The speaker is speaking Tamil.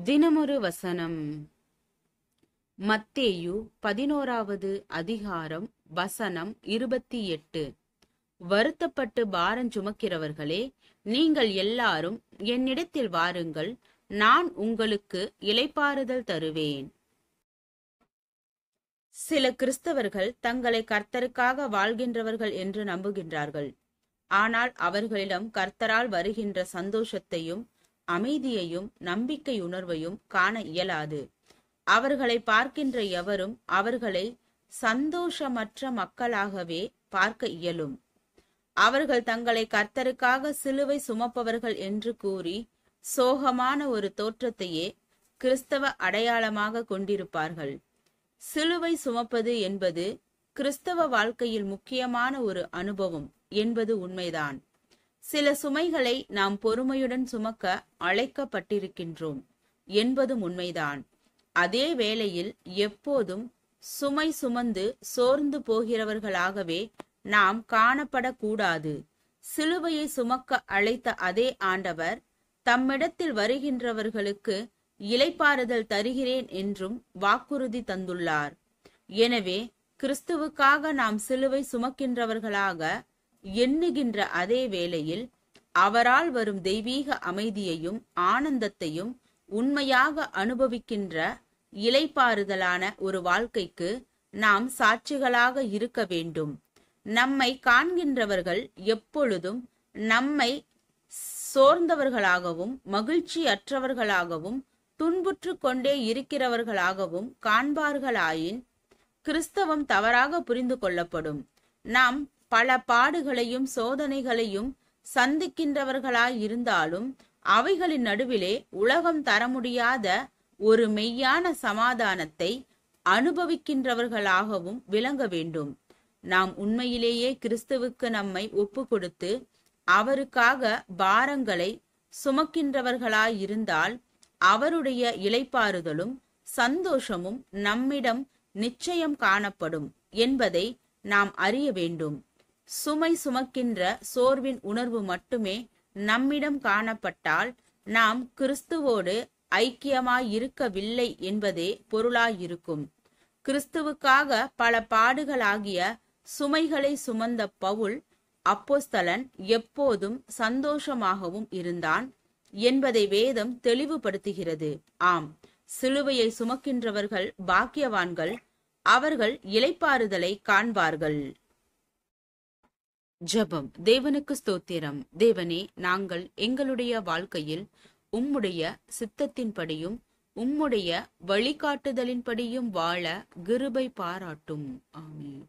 தினமொரு வசனம். மத்தேயு 11வது அதிகாரம் வசனம் 28. வருத்தப்பட்டு பாரஞ்சுமக்கிறவர்களே, நீங்கள் எல்லாரும் என்னிடத்தில் வாருங்கள், நான் உங்களுக்கு இளைப்பாறுதல் தருவேன். சில கிறிஸ்தவர்கள் தங்களை கர்த்தருக்காக வாழ்கின்றவர்கள் என்று நம்புகின்றார்கள். ஆனால் அவர்களிடம் கர்த்தரால் வருகின்ற சந்தோஷத்தையும் அமைதியையும் நம்பிக்கை உணர்வையும் காண இயலாது. அவர்களை பார்க்கின்ற எவரும் அவர்களை சந்தோஷமற்ற மக்களாகவே பார்க்க இயலும். அவர்கள் தங்களை கர்த்தருக்காக சிலுவை சுமப்பவர்கள் என்று கூறி சோகமான ஒரு தோற்றத்தையே கிறிஸ்தவ அடையாளமாக கொண்டிருப்பார்கள். சிலுவை சுமப்பது என்பது கிறிஸ்தவ வாழ்க்கையில் முக்கியமான ஒரு அனுபவம் என்பது உண்மைதான். சில சுமைகளை நாம் பொறுமையுடன் சுமக்க அழைக்கப்பட்டிருக்கின்றோம் என்பதும் உண்மைதான். அதே வேளையில் எப்போதும் சுமை சுமந்து சோர்ந்து போகிறவர்களாகவே நாம் காணப்படக்கூடாது. சிலுவையை சுமக்க அழைத்த அதே ஆண்டவர் தம்மிடத்தில் வருகின்றவர்களுக்கு இளைப்பாறுதல் தருகிறேன் என்றும் வாக்குறுதி தந்துள்ளார். எனவே கிறிஸ்துவுக்காக நாம் சிலுவை சுமக்கின்றவர்களாக எண்ணுகின்ற அதே வேளையில் அவரால் வரும் தெய்வீக அமைதியையும் ஆனந்தத்தையும் உண்மையாக அனுபவிக்கின்ற இளைப்பாறுதலான ஒரு வாழ்க்கைக்கு நாம் சாட்சிகளாக இருக்க வேண்டும். நம்மை காண்கின்றவர்கள் எப்பொழுதும் நம்மை சோர்ந்தவர்களாகவும் மகிழ்ச்சி அற்றவர்களாகவும் துன்புற்று கொண்டே இருக்கிறவர்களாகவும் காண்பார்களாயின் கிறிஸ்தவம் தவறாக புரிந்து கொள்ளப்படும். நாம் பல பாடுகளையும் சோதனைகளையும் சந்திக்கின்றவர்களாயிருந்தாலும் அவைகளின் நடுவிலே உலகம் தர முடியாத ஒரு மெய்யான சமாதானத்தை அனுபவிக்கின்றவர்களாகவும் விளங்க வேண்டும். நாம் உண்மையிலேயே கிறிஸ்துவுக்கு நம்மை ஒப்பு கொடுத்து அவருக்காக பாரங்களை சுமக்கின்றவர்களாயிருந்தால் அவருடைய இளைப்பாறுதலும் சந்தோஷமும் நம்மிடம் நிச்சயம் காணப்படும் என்பதை நாம் அறிய வேண்டும். சுமை சுமக்கின்ற சோர்வின் உணர்வு மட்டுமே நம்மிடம் காணப்பட்டால் நாம் கிறிஸ்துவோடு ஐக்கியமாயிருக்கவில்லை என்பதே பொருளாயிருக்கும். கிறிஸ்துவுக்காக பல பாடுகளாகிய சுமைகளை சுமந்த பவுல் அப்போஸ்தலன் எப்போதும் சந்தோஷமாகவும் இருந்தான் என்பதை வேதம் தெளிவுபடுத்துகிறது. ஆம், சிலுவையை சுமக்கின்றவர்கள் பாக்கியவான்கள், அவர்கள் இளைப்பாறுதலை காண்பார்கள். ஜெபம். தேவனுக்கு ஸ்தோத்திரம். தேவனே, நாங்கள் எங்களுடைய வாழ்க்கையில் உம்முடைய சித்தத்தின்படியும் உம்முடைய வழிகாட்டுதலின்படியும் வாழ கிருபை பாராட்டும். ஆமென்.